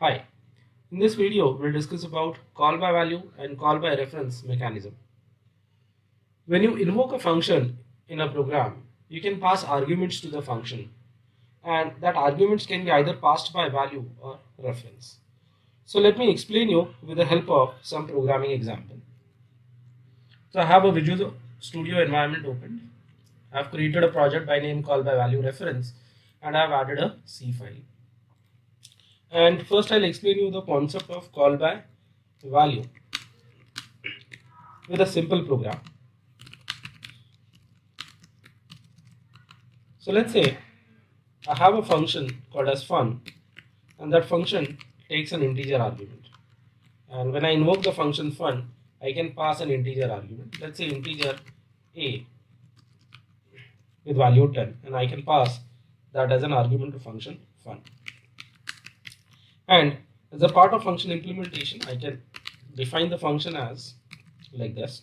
Hi, in this video we'll discuss about call by value and call by reference mechanism. When you invoke a function in a program, you can pass arguments to the function, and that arguments can be either passed by value or reference. So let me explain you with the help of some programming example. So I have a Visual Studio environment opened. I have created a project by name call by value reference, and I have added a C file. And first I'll explain you the concept of call by value with a simple program. So let's say I have a function called as fun, and that function takes an integer argument. And when I invoke the function fun, I can pass an integer argument. Let's say integer a with value 10, and I can pass that as an argument to function fun. And as a part of function implementation, I can define the function as like this.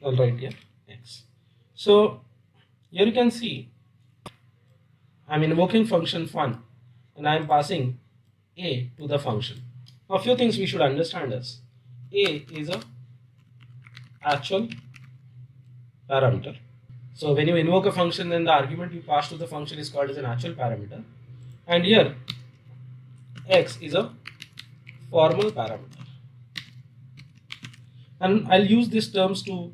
I'll write here x. So here you can see I'm invoking function fun and I'm passing a to the function. Now, a few things we should understand is a is a actual parameter. So when you invoke a function, then the argument you pass to the function is called as an actual parameter, and here x is a formal parameter. And I'll use these terms to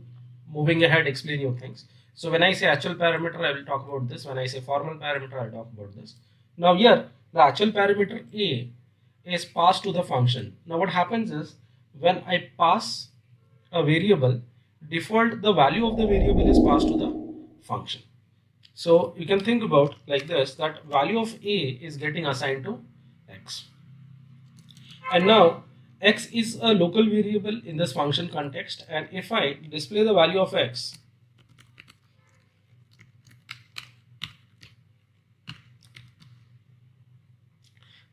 moving ahead explain you things. So when I say actual parameter, I will talk about this. When I say formal parameter, I'll talk about this. Now here, the actual parameter a is passed to the function. Now what happens is, when I pass a variable, default the value of the variable is passed to the function. So you can think about like this, that value of a is getting assigned to x. And now x is a local variable in this function context, and if I display the value of x,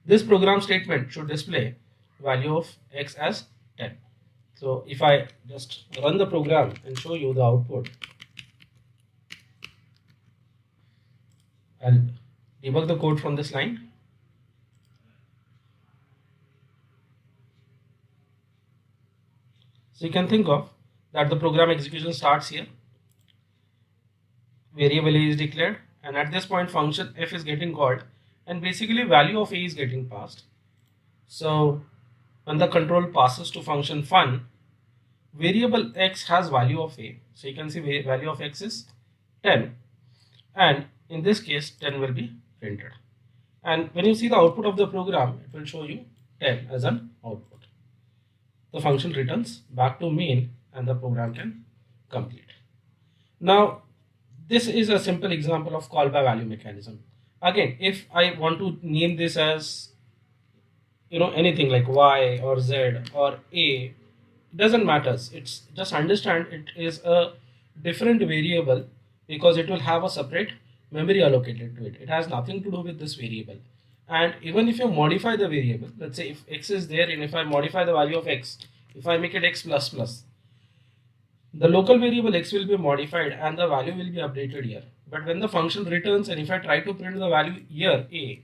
this program statement should display value of x as 10. So if I just run the program and show you the output, I'll debug the code from this line. So you can think of that the program execution starts here. Variable a is declared, and at this point function f is getting called, and basically value of a is getting passed. So when the control passes to function fun, variable x has value of a. So you can see value of x is 10, and in this case 10 will be printed. And when you see the output of the program, it will show you 10 as an output. The function returns back to main and the program can complete. Now this is a simple example of call by value mechanism. Again, if I want to name this as anything like y or z or a, doesn't matter. It's just understand it is a different variable because it will have a separate memory allocated to it. It has nothing to do with this variable. And even if you modify the variable, let's say if x is there, and if I modify the value of x, if I make it x plus plus, the local variable x will be modified and the value will be updated here. But when the function returns, and if I try to print the value here a,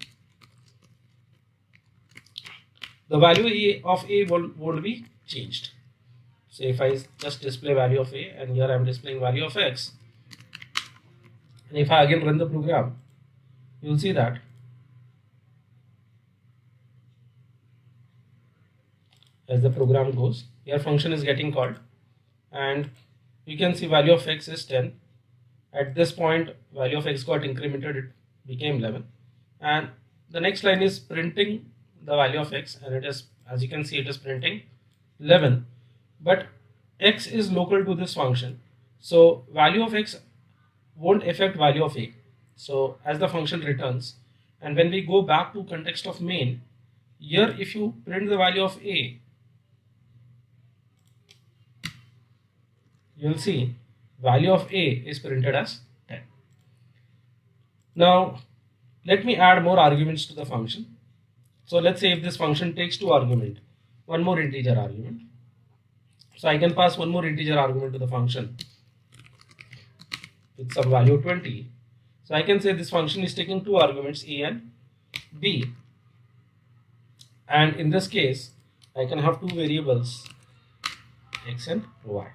the value of a won't be changed. So if I just display value of a, and here I am displaying value of x, and if I again run the program, you will see that as the program goes, your function is getting called, and you can see value of x is 10. At this point, value of x got incremented, it became 11, and the next line is printing the value of x, and it is, as you can see, it is printing 11, but x is local to this function, so value of x won't affect value of a. So as the function returns, and when we go back to context of main, here if you print the value of a, you'll see value of a is printed as 10. Now let me add more arguments to the function. So let's say if this function takes 2 arguments, one more integer argument. So I can pass one more integer argument to the function. with some value 20. So I can say this function is taking two arguments, a and b, and in this case I can have two variables, x and y.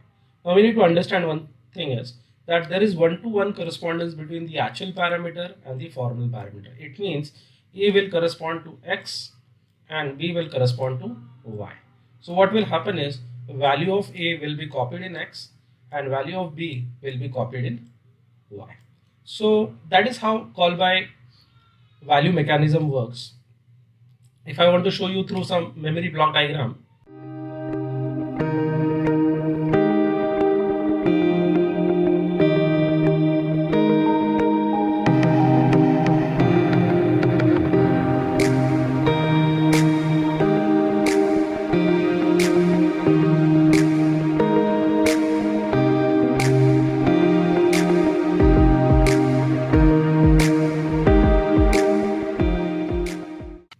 Now we need to understand one thing is that there is one-to-one correspondence between the actual parameter and the formal parameter. It means a will correspond to x and b will correspond to y. So what will happen is value of a will be copied in x and value of b will be copied in y. So that is how call by value mechanism works. If I want to show you through some memory block diagram,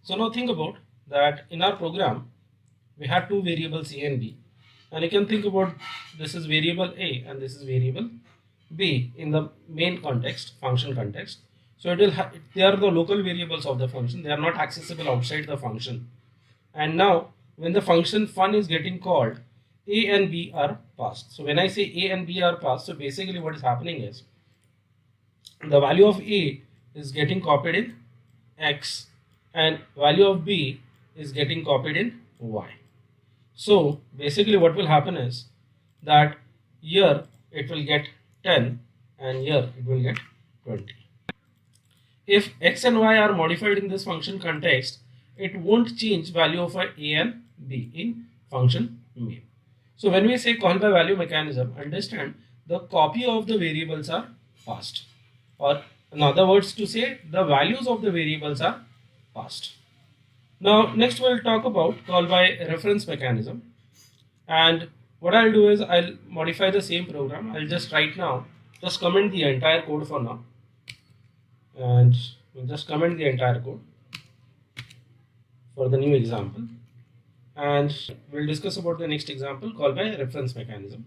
so now think about that in our program we have two variables a and b, and you can think about this is variable a and this is variable b in the main context, function context. So it will they are the local variables of the function, they are not accessible outside the function. And now when the function fun is getting called, a and b are passed. So when I say a and b are passed, so basically what is happening is the value of a is getting copied in x and value of b is getting copied in y. So basically what will happen is that here it will get 10 and here it will get 20. If x and y are modified in this function context, it won't change value of a and b in function main. So when we say call by value mechanism, understand the copy of the variables are passed, or in other words to say the values of the variables are passed. Now next we'll talk about call by reference mechanism, and what I'll do is I'll modify the same program. I'll just right now just comment the entire code for now, and we'll just comment the entire code for the new example, and we'll discuss about the next example call by reference mechanism.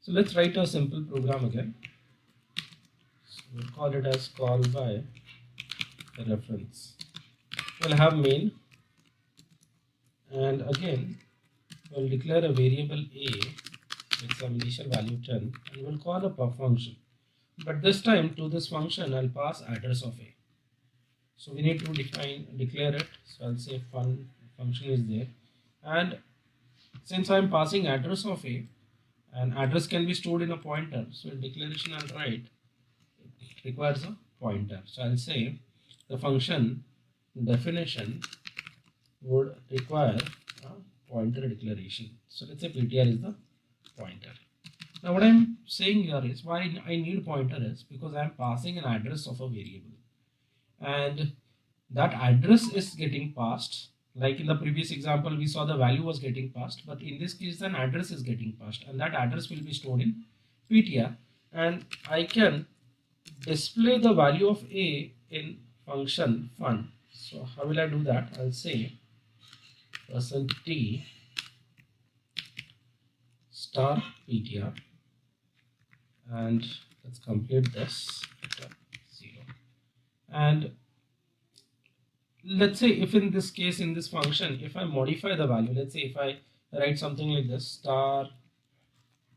So let's write a simple program again. So we'll call it as call by reference. We'll have main, and again we'll declare a variable a with some initial value 10 and we'll call a function, but this time to this function I'll pass address of a. So we need to declare it. So I'll say function is there, and since I'm passing address of a, and address can be stored in a pointer, so in declaration I'll write it requires a pointer. So I'll say the function definition would require a pointer declaration. So let's say ptr is the pointer. Now what I'm saying here is why I need pointer is because I'm passing an address of a variable, and that address is getting passed. Like in the previous example we saw the value was getting passed, but in this case an address is getting passed, and that address will be stored in ptr, and I can display the value of a in function fun. So how will I do that? I'll say %t star ptr, and let's complete this at 0. And let's say if in this case in this function if I modify the value, let's say if I write something like this star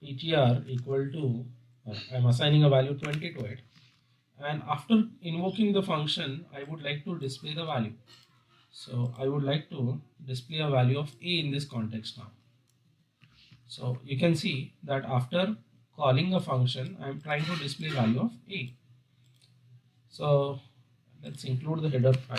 ptr equal to I'm assigning a value 20 to it, and after invoking the function I would like to display the value. So I would like to display a value of a in this context now. So you can see that after calling a function I am trying to display value of a. So let's include the header file.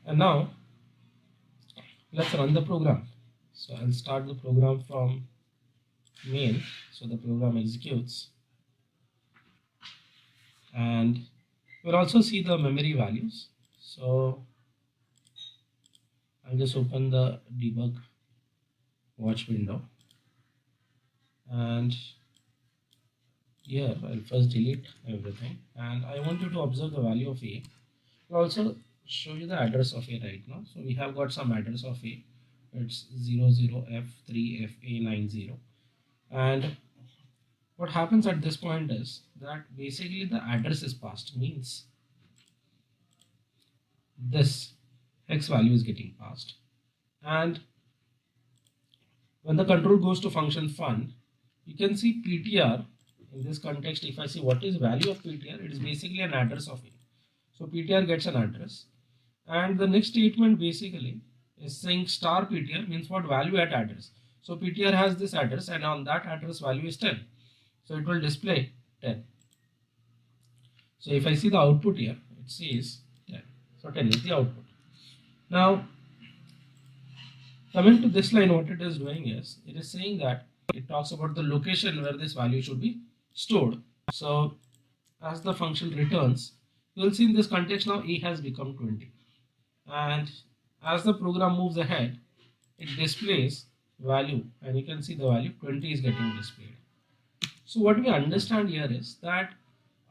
And now let's run the program. So I'll start the program from main. So the program executes, and we'll also see the memory values. So I'll just open the debug watch window, and here I'll first delete everything, and I want you to observe the value of a. We'll also show you the address of A right now. So we have got some address of A. It's 00F3FA90. And what happens at this point is that basically the address is passed, means this hex value is getting passed. And when the control goes to function fun, you can see PTR. In this context, if I see what is value of PTR, it is basically an address of A. So PTR gets an address, and the next statement basically is saying star PTR, means what value at address. So PTR has this address, and on that address value is 10. So it will display 10. So if I see the output here, it says 10. So 10 is the output. Now, coming to this line, what it is doing is, it is saying that it talks about the location where this value should be stored. So as the function returns, you will see in this context now A has become 20. And as the program moves ahead, it displays value, and you can see the value 20 is getting displayed. So what we understand here is that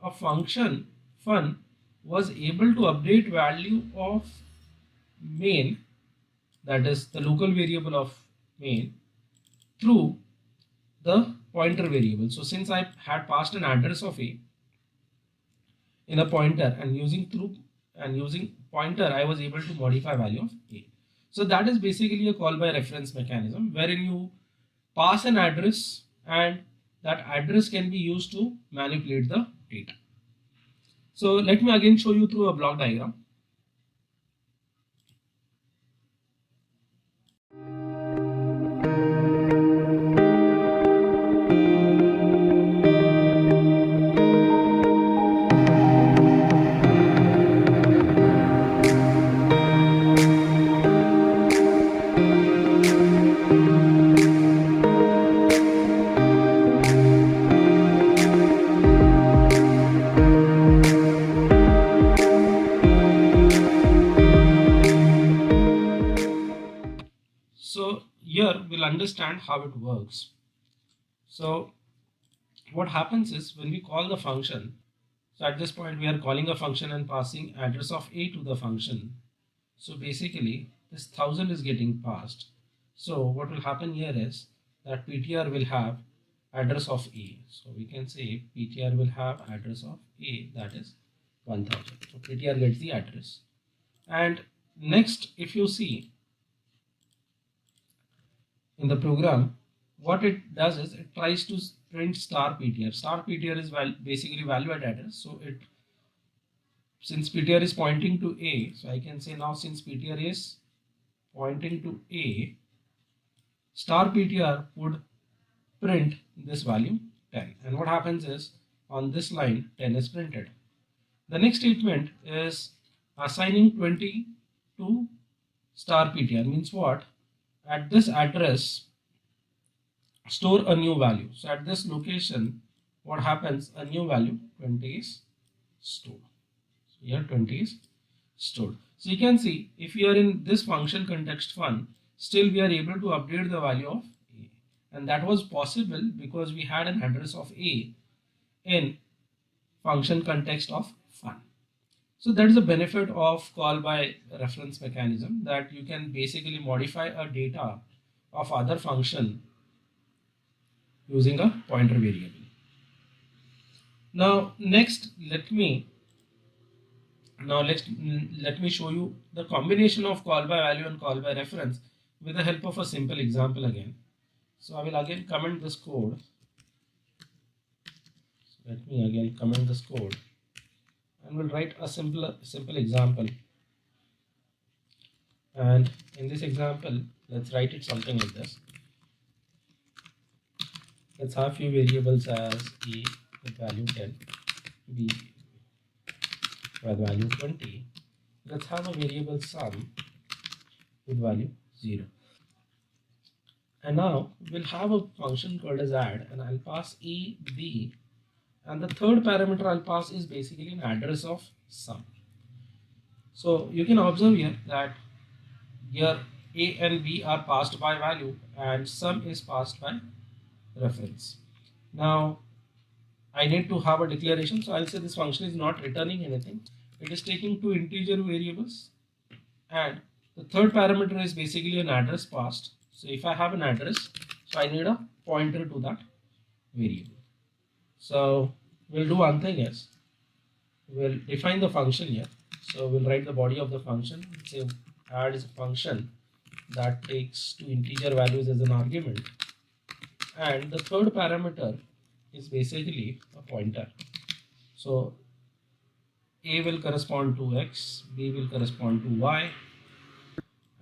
a function fun was able to update value of main, that is the local variable of main, through the pointer variable. So since I had passed an address of A in a pointer, and using pointer, I was able to modify value of A. So that is basically a call by reference mechanism, wherein you pass an address and that address can be used to manipulate the data. So let me again show you through a block diagram. So here we'll understand how it works. So what happens is, when we call the function, so at this point we are calling a function and passing address of A to the function. So basically this 1000 is getting passed. So what will happen here is that PTR will have address of A. So we can say PTR will have address of A, that is 1000. So PTR gets the address. And next, if you see in the program, what it does is it tries to print star PTR. Star PTR is basically value at address. So since PTR is pointing to A, so I can say now, since PTR is pointing to A, star PTR would print this value 10. And what happens is, on this line 10 is printed. The next statement is assigning 20 to star PTR, means what? At this address, store a new value. So at this location, what happens? A new value 20 is stored. So here 20 is stored. So you can see, if we are in this function context fun, still we are able to update the value of A, and that was possible because we had an address of A in function context of fun. So that is the benefit of call by reference mechanism, that you can basically modify a data of other function using a pointer variable. Now next, let me show you the combination of call by value and call by reference with the help of a simple example again. So I will again comment this code. So let me again comment this code, and we'll write a simple example. And in this example, let's write it something like this. Let's have few variables as A with value 10, B with value 20. Let's have a variable sum with value 0. And now we'll have a function called as add, and I'll pass A, B, and the third parameter I'll pass is basically an address of sum. So you can observe here that here A and B are passed by value and sum is passed by reference. Now I need to have a declaration, so I'll say this function is not returning anything. it is taking two integer variables, and the third parameter is basically an address passed. So if I have an address, so I need a pointer to that variable. So we'll do one thing is we'll define the function here. So we'll write the body of the function. Say add is a function that takes two integer values as an argument, and the third parameter is basically a pointer. So a will correspond to x, b will correspond to y,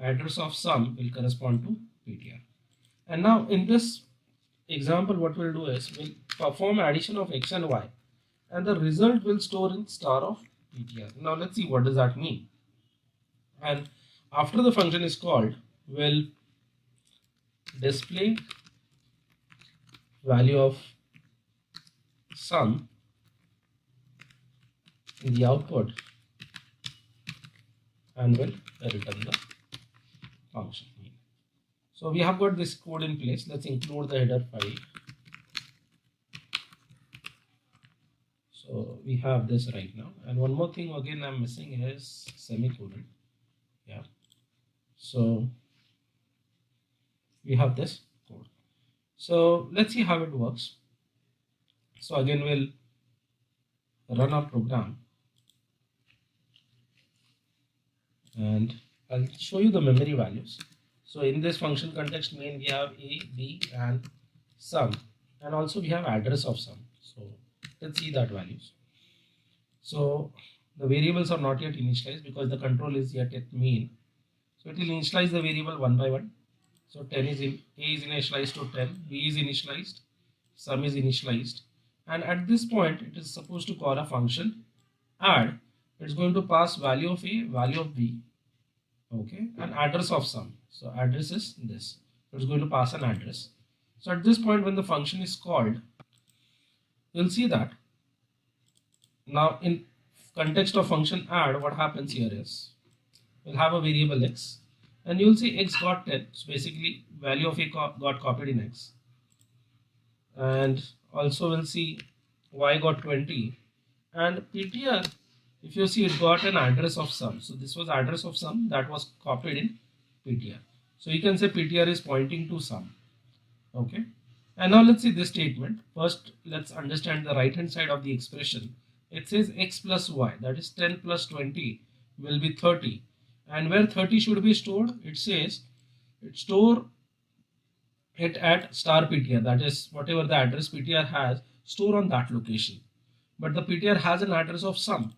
address of sum will correspond to ptr. And now in this example, what we'll do is we'll perform addition of x and y, and the result will store in star of ptr. Now let's see what does that mean. And after the function is called, we'll display value of sum in the output and will return the function. So we have got this code in place. Let's include the header file. So we have this right now, and one more thing again I'm missing is semicolon. Yeah, so we have this code. So let's see how it works. So again we'll run our program, and I'll show you the memory values. So in this function context main, we have a, b and sum, and also we have address of sum. So let's see that values. So the variables are not yet initialized because the control is yet at main. So it will initialize the variable one by one. So 10 is in, a is initialized to 10, b is initialized, sum is initialized, and at this point it is supposed to call a function add. It's going to pass value of a, value of b, okay, and address of sum. So address is this. So it's going to pass an address. So at this point when the function is called, you'll see that now in context of function add, what happens here is we'll have a variable x, and you'll see x got 10. So basically value of a got copied in x, and also we'll see y got 20, and ptr, if you see, it got an address of sum. So this was address of sum that was copied in ptr. So you can say ptr is pointing to sum. Okay. And now let's see this statement. First, let's understand the right hand side of the expression. It says x plus y, that is 10 plus 20 will be 30. And where 30 should be stored, it says it store it at star ptr, that is whatever the address ptr has, store on that location. But the ptr has an address of sum.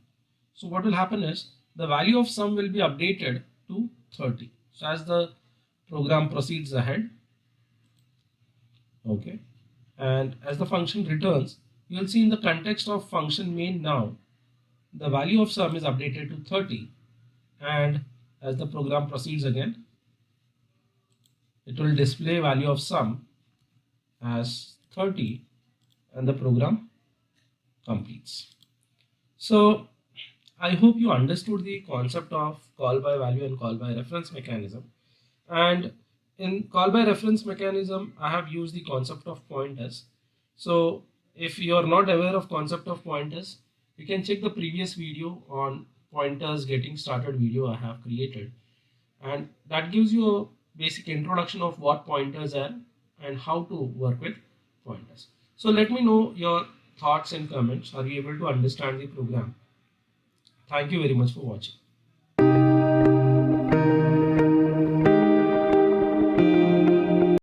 So what will happen is the value of sum will be updated to 30. So as the program proceeds ahead, okay, and as the function returns, you will see in the context of function main now, the value of sum is updated to 30, and as the program proceeds again, it will display value of sum as 30, and the program completes. So I hope you understood the concept of call by value and call by reference mechanism. And in call by reference mechanism, I have used the concept of pointers. So if you are not aware of concept of pointers, you can check the previous video on pointers getting started video I have created. And that gives you a basic introduction of what pointers are and how to work with pointers. So let me know your thoughts and comments. Are you able to understand the program? Thank you very much for watching.